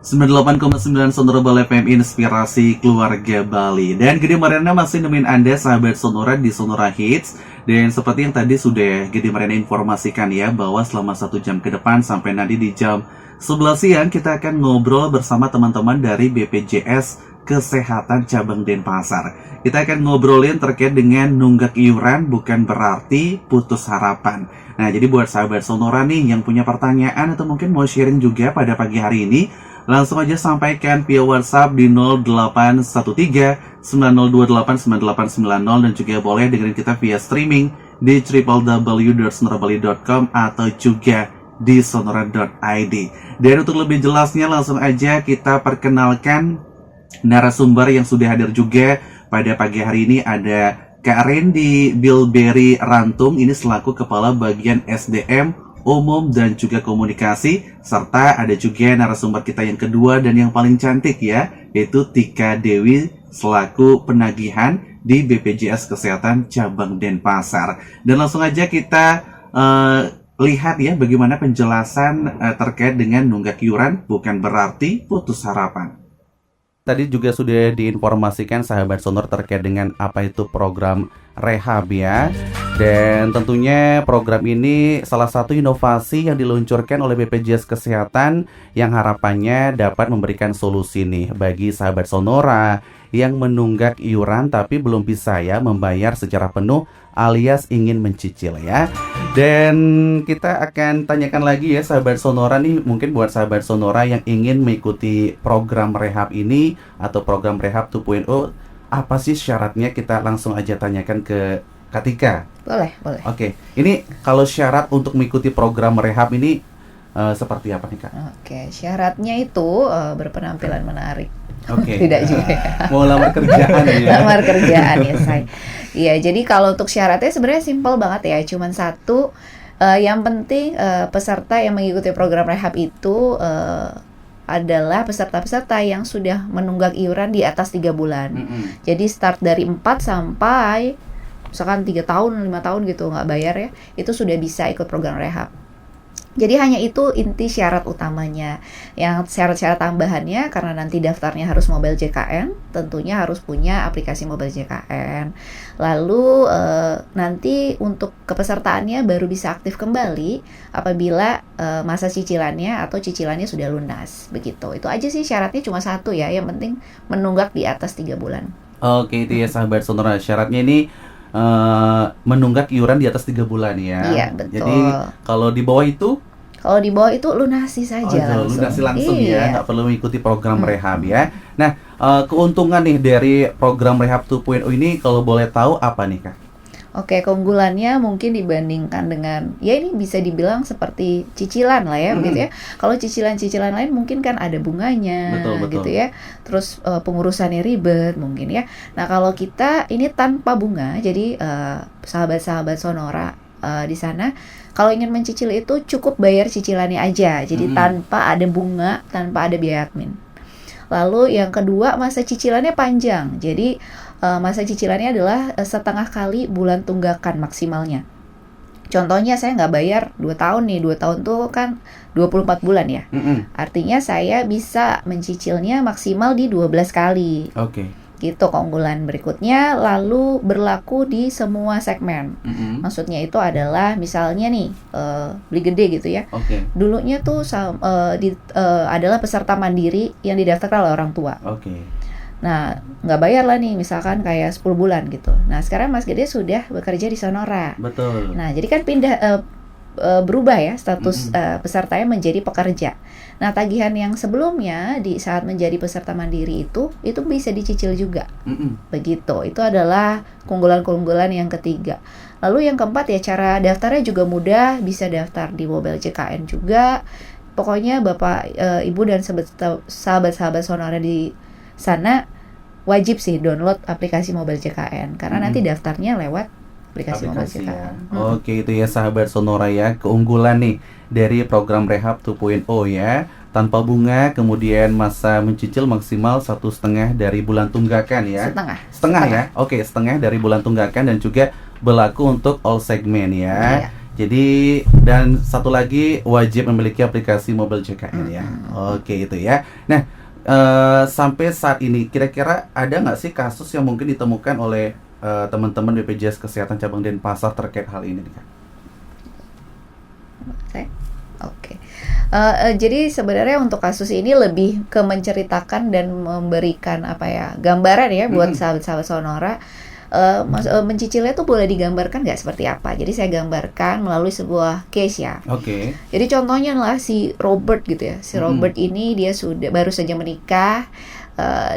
98,9 Sonora Bali FM, inspirasi keluarga Bali. Dan Gede Mariana masih nemenin Anda sahabat Sonora di Sonora Hits. Dan seperti yang tadi sudah Gede Mariana informasikan ya, bahwa selama 1 jam ke depan sampai nanti di jam 11 siang kita akan ngobrol bersama teman-teman dari BPJS Kesehatan Cabang Denpasar. Kita akan ngobrolin terkait dengan nunggak iuran bukan berarti putus harapan. Nah, jadi buat sahabat Sonora nih yang punya pertanyaan atau mungkin mau sharing juga pada pagi hari ini, langsung aja sampaikan via WhatsApp di 0813 9028 9890 dan juga boleh dengerin kita via streaming di www.sonorabali.com atau juga di sonora.id. Dan untuk lebih jelasnya langsung aja kita perkenalkan narasumber yang sudah hadir juga pada pagi hari ini. Ada Kak Randy Bilberry Rantung, ini selaku Kepala Bagian SDM Umum dan juga Komunikasi, serta ada juga narasumber kita yang kedua dan yang paling cantik ya, yaitu Tika Dewi selaku Penagihan di BPJS Kesehatan Cabang Denpasar. Dan langsung aja kita lihat ya bagaimana penjelasan terkait dengan nunggak iuran bukan berarti putus harapan. Tadi juga sudah diinformasikan sahabat Sonor terkait dengan apa itu program rehab ya. Dan tentunya program ini salah satu inovasi yang diluncurkan oleh BPJS Kesehatan yang harapannya dapat memberikan solusi nih bagi sahabat Sonora yang menunggak iuran tapi belum bisa ya membayar secara penuh alias ingin mencicil ya. Dan kita akan tanyakan lagi ya sahabat Sonora nih, mungkin buat sahabat Sonora yang ingin mengikuti program rehab ini atau program rehab 2.0, apa sih syaratnya? Kita langsung aja tanyakan ke Katika. Boleh. Oke, ini kalau syarat untuk mengikuti program rehab ini seperti apa nih Kak? Oke, syaratnya itu berpenampilan menarik. Oke. Tidak juga. Mau lamar kerjaan ya? Lamar kerjaan ya say. Iya, jadi kalau untuk syaratnya sebenarnya simpel banget ya. Cuman satu, yang penting peserta yang mengikuti program rehab itu adalah peserta-peserta yang sudah menunggak iuran di atas 3 bulan. Jadi start dari 4 sampai misalkan 3 tahun, 5 tahun gitu nggak bayar ya, itu sudah bisa ikut program rehab. Jadi hanya itu inti syarat utamanya. Yang syarat-syarat tambahannya, karena nanti daftarnya harus mobile JKN, tentunya harus punya aplikasi mobile JKN. Lalu nanti untuk kepesertaannya baru bisa aktif kembali apabila masa cicilannya atau cicilannya sudah lunas. Begitu. Itu aja sih syaratnya, cuma satu ya. Yang penting menunggak di atas 3 bulan. Oke, itu ya sahabat Sonora. Syaratnya ini menunggak iuran di atas 3 bulan ya. Iya, betul. Jadi kalau di bawah itu? Kalau di bawah itu lunasi saja langsung. Lunasi langsung iya. Ya, nggak perlu mengikuti program rehab ya. Nah, keuntungan nih dari program rehab 2.0 ini kalau boleh tahu apa nih Kak? Oke, keunggulannya mungkin dibandingkan dengan, ya ini bisa dibilang seperti cicilan lah ya, begitu ya. Kalau cicilan-cicilan lain mungkin kan ada bunganya, betul. gitu ya. Terus pengurusannya ribet mungkin ya. Nah kalau kita ini tanpa bunga, jadi sahabat-sahabat Sonora di sana, kalau ingin mencicil itu cukup bayar cicilannya aja. Jadi tanpa ada bunga, tanpa ada biaya admin. Lalu yang kedua, masa cicilannya panjang. Jadi masa cicilannya adalah setengah kali bulan tunggakan maksimalnya. Contohnya saya nggak bayar 2 tahun nih. 2 tahun tuh kan 24 bulan ya. Artinya saya bisa mencicilnya maksimal di 12 kali. Oke. Gitu keunggulan berikutnya. Lalu berlaku di semua segmen. Maksudnya itu adalah misalnya nih beli gede gitu ya. Dulunya tuh adalah peserta mandiri yang didaftarkan oleh orang tua. Nah, nggak bayar lah nih, misalkan kayak 10 bulan gitu. Nah, sekarang Mas Gede sudah bekerja di Sonora. Betul. Nah, jadi kan pindah berubah ya status pesertanya menjadi pekerja. Nah, tagihan yang sebelumnya di saat menjadi peserta mandiri itu bisa dicicil juga. Begitu. Itu adalah keunggulan-keunggulan yang ketiga. Lalu yang keempat ya, cara daftarnya juga mudah, bisa daftar di mobile JKN juga. Pokoknya Bapak, Ibu dan sahabat-sahabat Sonora di sana wajib sih download aplikasi mobile JKN karena nanti daftarnya lewat aplikasi mobile JKN. Oke, itu ya sahabat Sonora ya, keunggulan nih dari program rehab 2.0 ya. Tanpa bunga, kemudian masa mencicil maksimal 1,5 dari bulan tunggakan ya. Setengah ya. Oke, setengah dari bulan tunggakan dan juga berlaku untuk all segmen ya. Jadi dan satu lagi wajib memiliki aplikasi mobile JKN ya. Oke itu ya. Nah sampai saat ini kira-kira ada nggak sih kasus yang mungkin ditemukan oleh teman-teman BPJS Kesehatan Cabang Denpasar terkait hal ini nih Kak? Oke. Jadi sebenarnya untuk kasus ini lebih ke menceritakan dan memberikan apa ya gambaran ya buat sahabat-sahabat Sonora. Mencicilnya tuh boleh digambarkan nggak seperti apa? Jadi saya gambarkan melalui sebuah case ya. Oke. Jadi contohnya adalah si Robert gitu ya. Si Robert ini dia baru saja menikah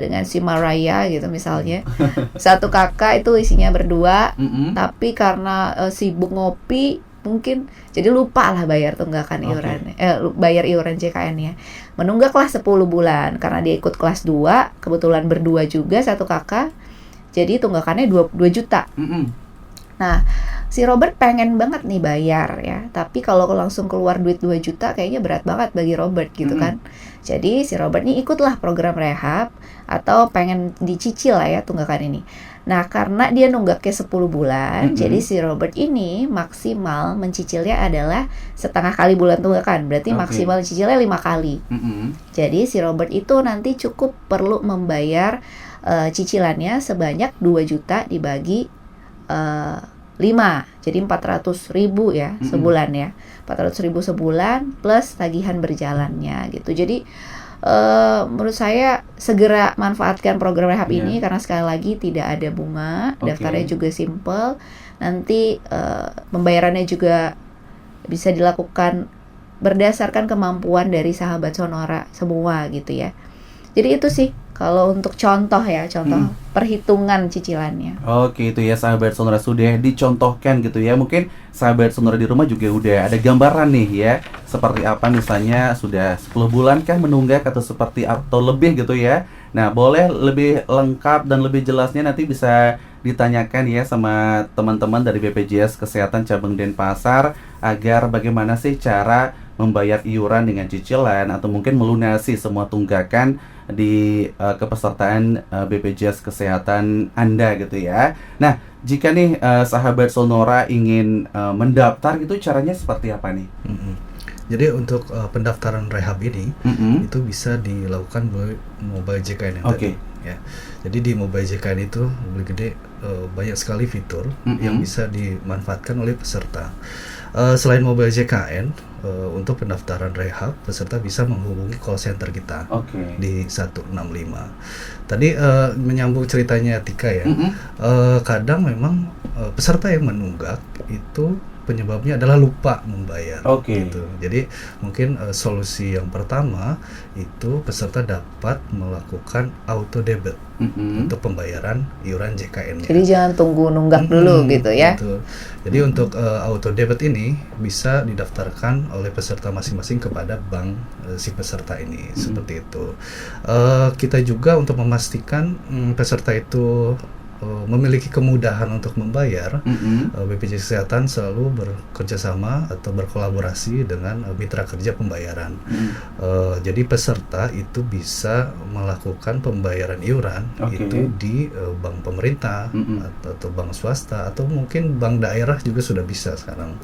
dengan si Mariah gitu misalnya. Satu kakak itu isinya berdua, tapi karena sibuk ngopi mungkin jadi lupa lah bayar tunggakan iuran, bayar iuran JKN-nya. Menunggaklah 10 bulan karena dia ikut kelas 2, kebetulan berdua juga satu kakak. Jadi tunggakannya 2 juta. Nah, si Robert pengen banget nih bayar ya, tapi kalau langsung keluar duit 2 juta kayaknya berat banget bagi Robert gitu kan. Jadi si Robert nih ikutlah program rehab atau pengen dicicil lah ya tunggakan ini. Nah, karena dia nunggaknya 10 bulan, jadi si Robert ini maksimal mencicilnya adalah setengah kali bulan tunggakan. Berarti maksimal cicilnya 5 kali. Jadi si Robert itu nanti cukup perlu membayar cicilannya sebanyak 2 juta dibagi 5. Jadi 400.000 ya sebulan ya. 400.000 sebulan plus tagihan berjalannya gitu. Jadi menurut saya segera manfaatkan program rehab ini karena sekali lagi tidak ada bunga, daftarnya juga simple. Nanti pembayarannya juga bisa dilakukan berdasarkan kemampuan dari sahabat Sonora semua gitu ya. Jadi itu sih kalau untuk contoh ya, perhitungan cicilannya. Oke itu ya sahabat Sonora sudah dicontohkan gitu ya. Mungkin sahabat Sonora di rumah juga udah ada gambaran nih ya. Seperti apa misalnya sudah 10 bulan kah menunggak atau seperti atau lebih gitu ya. Nah boleh lebih lengkap dan lebih jelasnya nanti bisa ditanyakan ya sama teman-teman dari BPJS Kesehatan Cabang Denpasar agar bagaimana sih cara membayar iuran dengan cicilan atau mungkin melunasi semua tunggakan di kepesertaan BPJS Kesehatan Anda gitu ya. Nah, jika nih sahabat Sonora ingin mendaftar itu caranya seperti apa nih? Jadi untuk pendaftaran rehab ini itu bisa dilakukan melalui mobile JKN yang tadi ya. Jadi di mobile JKN itu lebih gede banyak sekali fitur yang bisa dimanfaatkan oleh peserta. Selain mobile JKN, untuk pendaftaran rehab, peserta bisa menghubungi call center kita di 165. Tadi menyambung ceritanya Tika ya, kadang memang peserta yang menunggak itu penyebabnya adalah lupa membayar. Gitu. Jadi mungkin solusi yang pertama itu peserta dapat melakukan auto debit untuk pembayaran iuran JKN-nya. Jadi jangan tunggu nunggak dulu gitu ya. Gitu. Jadi untuk auto debit ini bisa didaftarkan oleh peserta masing-masing kepada bank si peserta ini seperti itu. Kita juga untuk memastikan peserta itu memiliki kemudahan untuk membayar, BPJS Kesehatan selalu bekerja sama atau berkolaborasi dengan mitra kerja pembayaran. Jadi peserta itu bisa melakukan pembayaran iuran itu di bank pemerintah atau bank swasta atau mungkin bank daerah juga sudah bisa sekarang.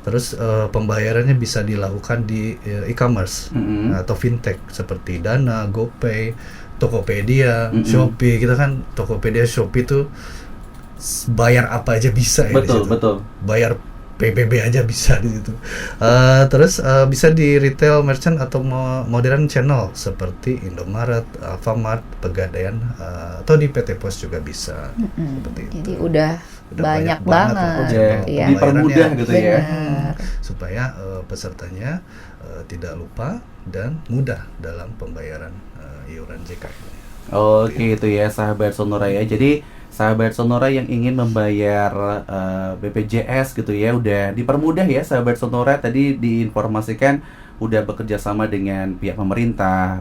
Terus pembayarannya bisa dilakukan di e-commerce atau fintech seperti Dana, GoPay, Tokopedia, Shopee. Kita kan Tokopedia, Shopee tuh bayar apa aja bisa ya. Betul. Bayar PBB aja bisa di situ. Terus bisa di retail merchant atau modern channel seperti Indomaret, Alfamart, Pegadaian, atau di PT Pos juga bisa. Seperti itu. Jadi udah banyak banget ya. Dipermudah gitu ya. Supaya pesertanya tidak lupa dan mudah dalam pembayaran iuran JKN. Oke itu ya sahabat Sonora ya. Jadi sahabat Sonora yang ingin membayar BPJS gitu ya udah dipermudah ya sahabat Sonora. Tadi diinformasikan udah bekerja sama dengan pihak pemerintah,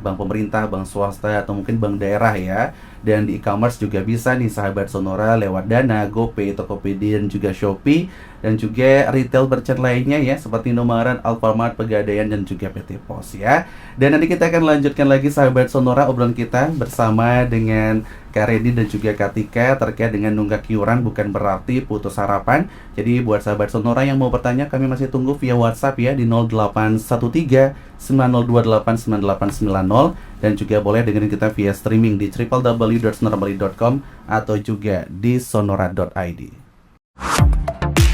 bank swasta atau mungkin bank daerah ya. Dan di e-commerce juga bisa nih sahabat Sonora lewat Dana, GoPay, Tokopedia dan juga Shopee. dan juga retail merchant lainnya ya, seperti Indomaret, Alfamart, Pegadaian, dan juga PT Pos ya. Dan nanti kita akan lanjutkan lagi sahabat Sonora obrolan kita bersama dengan Kak Redi dan juga Kak Tika terkait dengan nunggak iuran bukan berarti putus harapan. Jadi buat sahabat Sonora yang mau bertanya, kami masih tunggu via WhatsApp ya di 0813 9028 9890, dan juga boleh dengerin kita via streaming di www.sonorabali.com atau juga di sonora.id.